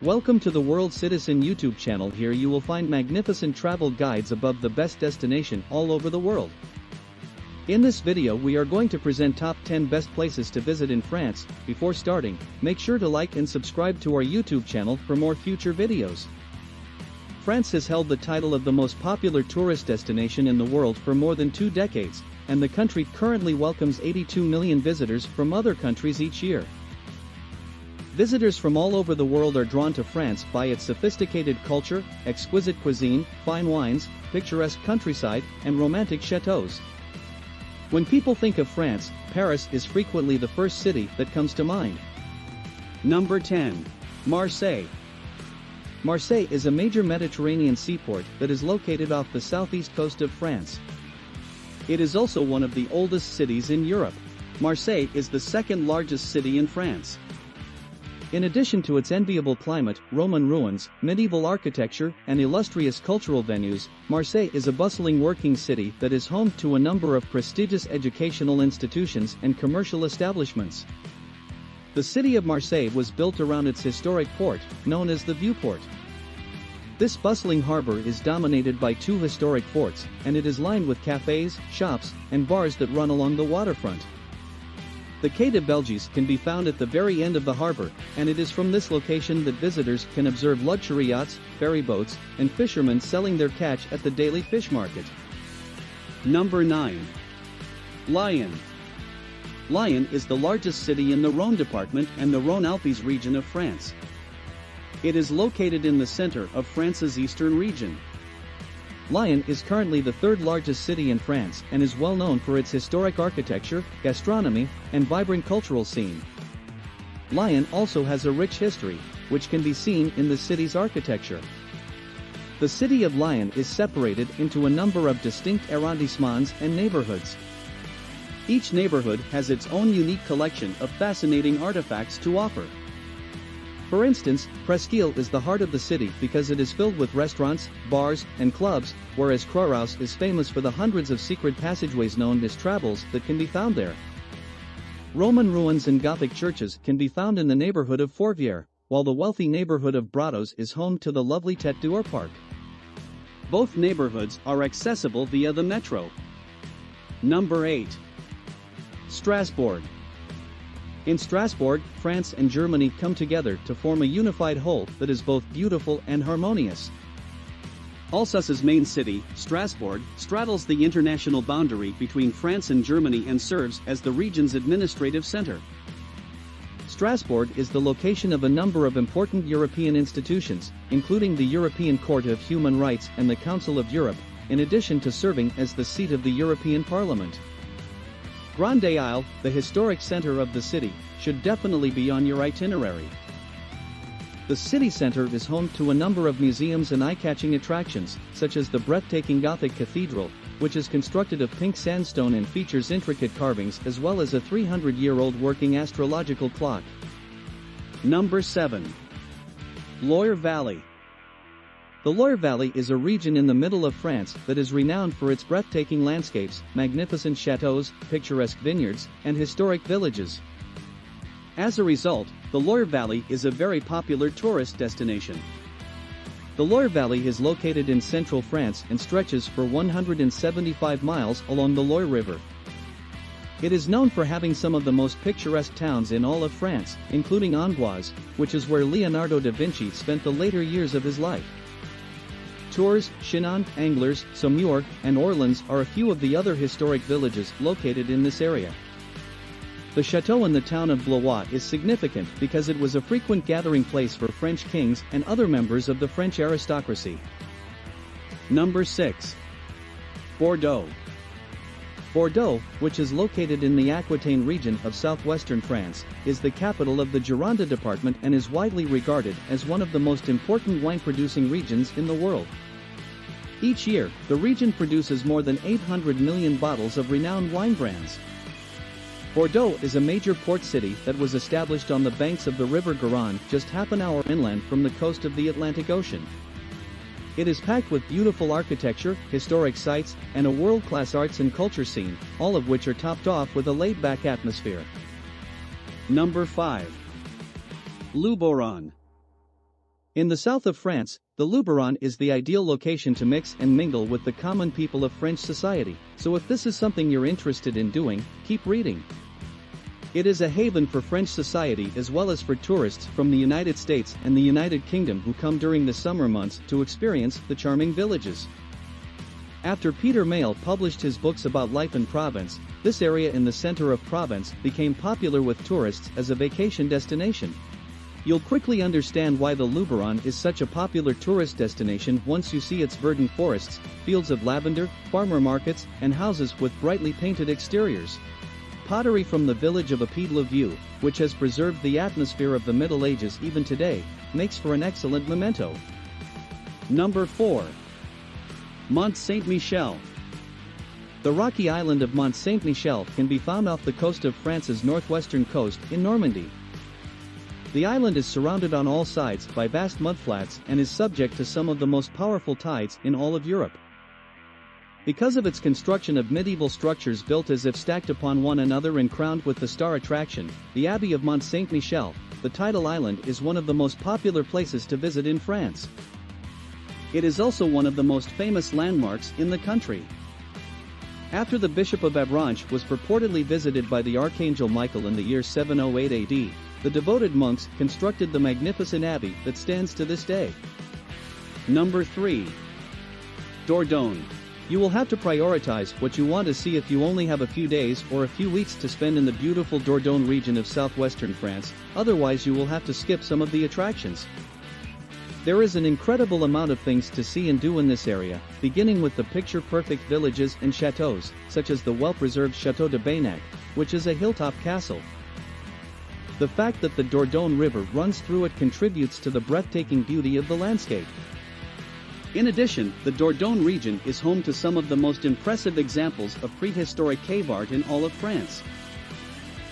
Welcome to the World Citizen YouTube channel. Here you will find magnificent travel guides above the best destination all over the world. In this video we are going to present top 10 best places to visit in France. Before starting, make sure to like and subscribe to our YouTube channel for more future videos. France has held the title of the most popular tourist destination in the world for more than 2 decades, and the country currently welcomes 82 million visitors from other countries each year. Visitors from all over the world are drawn to France by its sophisticated culture, exquisite cuisine, fine wines, picturesque countryside, and romantic chateaux. When people think of France, Paris is frequently the first city that comes to mind. Number 10. Marseille. Marseille is a major Mediterranean seaport that is located off the southeast coast of France. It is also one of the oldest cities in Europe. Marseille is the second largest city in France. In addition to its enviable climate, Roman ruins, medieval architecture, and illustrious cultural venues, Marseille is a bustling working city that is home to a number of prestigious educational institutions and commercial establishments. The city of Marseille was built around its historic port, known as the Vieux-Port. This bustling harbor is dominated by 2 historic forts, and it is lined with cafes, shops, and bars that run along the waterfront. The Quai de Belgique can be found at the very end of the harbor, and it is from this location that visitors can observe luxury yachts, ferry boats, and fishermen selling their catch at the daily fish market. Number 9. Lyon. Lyon is the largest city in the Rhône department and the Rhône-Alpes region of France. It is located in the center of France's eastern region. Lyon is currently the 3rd largest city in France and is well known for its historic architecture, gastronomy, and vibrant cultural scene. Lyon also has a rich history, which can be seen in the city's architecture. The city of Lyon is separated into a number of distinct arrondissements and neighborhoods. Each neighborhood has its own unique collection of fascinating artifacts to offer. For instance, Presqu'île is the heart of the city because it is filled with restaurants, bars, and clubs, whereas Croix is famous for the hundreds of secret passageways known as travels that can be found there. Roman ruins and Gothic churches can be found in the neighborhood of Fourvière, while the wealthy neighborhood of Bordeaux is home to the lovely Tête d'Or Park. Both neighborhoods are accessible via the metro. Number 8. Strasbourg. In Strasbourg, France and Germany come together to form a unified whole that is both beautiful and harmonious. Alsace's main city, Strasbourg, straddles the international boundary between France and Germany and serves as the region's administrative center. Strasbourg is the location of a number of important European institutions, including the European Court of Human Rights and the Council of Europe, in addition to serving as the seat of the European Parliament. Grande Isle, the historic center of the city, should definitely be on your itinerary. The city center is home to a number of museums and eye-catching attractions, such as the breathtaking Gothic Cathedral, which is constructed of pink sandstone and features intricate carvings, as well as a 300-year-old working astrological clock. Number 7. Loire Valley. The Loire Valley is a region in the middle of France that is renowned for its breathtaking landscapes, magnificent chateaux, picturesque vineyards, and historic villages. As a result, the Loire Valley is a very popular tourist destination. The Loire Valley is located in central France and stretches for 175 miles along the Loire River. It is known for having some of the most picturesque towns in all of France, including Amboise, which is where Leonardo da Vinci spent the later years of his life. Tours, Chinon, Anglers, Saumur, and Orleans are a few of the other historic villages located in this area. The chateau in the town of Blois is significant because it was a frequent gathering place for French kings and other members of the French aristocracy. Number 6. Bordeaux. Bordeaux, which is located in the Aquitaine region of southwestern France, is the capital of the Gironde department and is widely regarded as one of the most important wine-producing regions in the world. Each year, the region produces more than 800 million bottles of renowned wine brands. Bordeaux is a major port city that was established on the banks of the river Garonne, just half an hour inland from the coast of the Atlantic Ocean. It is packed with beautiful architecture, historic sites, and a world-class arts and culture scene, all of which are topped off with a laid-back atmosphere. Number 5. Luberon. In the south of France, the Luberon is the ideal location to mix and mingle with the common people of French society, so if this is something you're interested in doing, keep reading. It is a haven for French society as well as for tourists from the United States and the United Kingdom who come during the summer months to experience the charming villages. After Peter Mayle published his books about life in Provence, this area in the center of Provence became popular with tourists as a vacation destination. You'll quickly understand why the Luberon is such a popular tourist destination once you see its verdant forests, fields of lavender, farmer markets, and houses with brightly painted exteriors. Pottery from the village of Apide-le-Vieux, which has preserved the atmosphere of the Middle Ages even today, makes for an excellent memento. Number 4. Mont Saint-Michel. The rocky island of Mont Saint-Michel can be found off the coast of France's northwestern coast in Normandy. The island is surrounded on all sides by vast mudflats and is subject to some of the most powerful tides in all of Europe. Because of its construction of medieval structures built as if stacked upon one another and crowned with the star attraction, the Abbey of Mont Saint-Michel, the tidal island is one of the most popular places to visit in France. It is also one of the most famous landmarks in the country. After the Bishop of Avranches was purportedly visited by the Archangel Michael in the year 708 AD, the devoted monks constructed the magnificent abbey that stands to this day. Number 3. Dordogne. You will have to prioritize what you want to see if you only have a few days or a few weeks to spend in the beautiful Dordogne region of southwestern France, otherwise you will have to skip some of the attractions. There is an incredible amount of things to see and do in this area, beginning with the picture-perfect villages and chateaux, such as the well-preserved Château de Baynac, which is a hilltop castle. The fact that the Dordogne River runs through it contributes to the breathtaking beauty of the landscape. In addition, the Dordogne region is home to some of the most impressive examples of prehistoric cave art in all of France.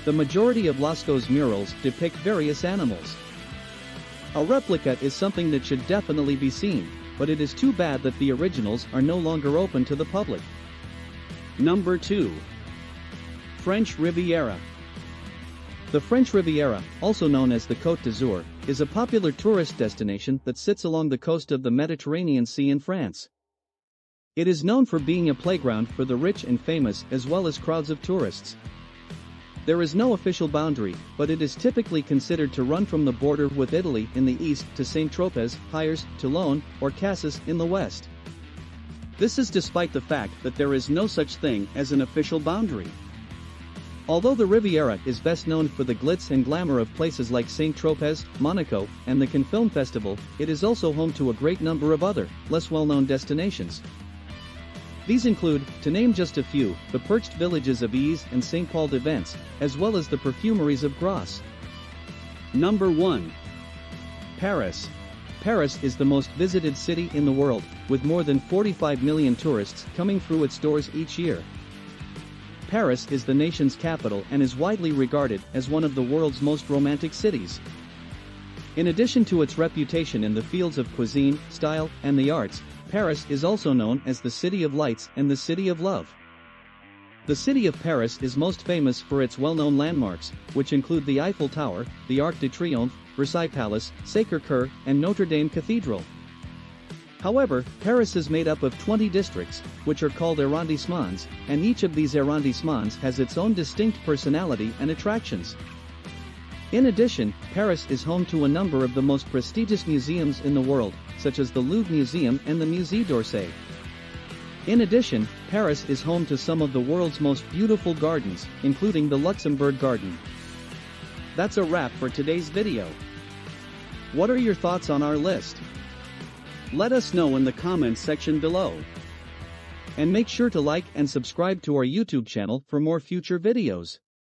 The majority of Lascaux's murals depict various animals. A replica is something that should definitely be seen, but it is too bad that the originals are no longer open to the public. Number 2. French Riviera. The French Riviera, also known as the Côte d'Azur, is a popular tourist destination that sits along the coast of the Mediterranean Sea in France. It is known for being a playground for the rich and famous as well as crowds of tourists. There is no official boundary, but it is typically considered to run from the border with Italy in the east to Saint-Tropez, Hyères, Toulon, or Cassis in the west. This is despite the fact that there is no such thing as an official boundary. Although the Riviera is best known for the glitz and glamour of places like Saint-Tropez, Monaco, and the Cannes Film Festival, it is also home to a great number of other, less well-known destinations. These include, to name just a few, the perched villages of Ise and Saint-Paul-de-Vence, as well as the perfumeries of Grasse. Number 1. Paris. Paris is the most visited city in the world, with more than 45 million tourists coming through its doors each year. Paris is the nation's capital and is widely regarded as one of the world's most romantic cities. In addition to its reputation in the fields of cuisine, style, and the arts, Paris is also known as the City of Lights and the City of Love. The city of Paris is most famous for its well-known landmarks, which include the Eiffel Tower, the Arc de Triomphe, Versailles Palace, Sacré-Cœur, and Notre Dame Cathedral. However, Paris is made up of 20 districts, which are called arrondissements, and each of these arrondissements has its own distinct personality and attractions. In addition, Paris is home to a number of the most prestigious museums in the world, such as the Louvre Museum and the Musée d'Orsay. In addition, Paris is home to some of the world's most beautiful gardens, including the Luxembourg Garden. That's a wrap for today's video. What are your thoughts on our list? Let us know in the comments section below. And make sure to like and subscribe to our YouTube channel for more future videos.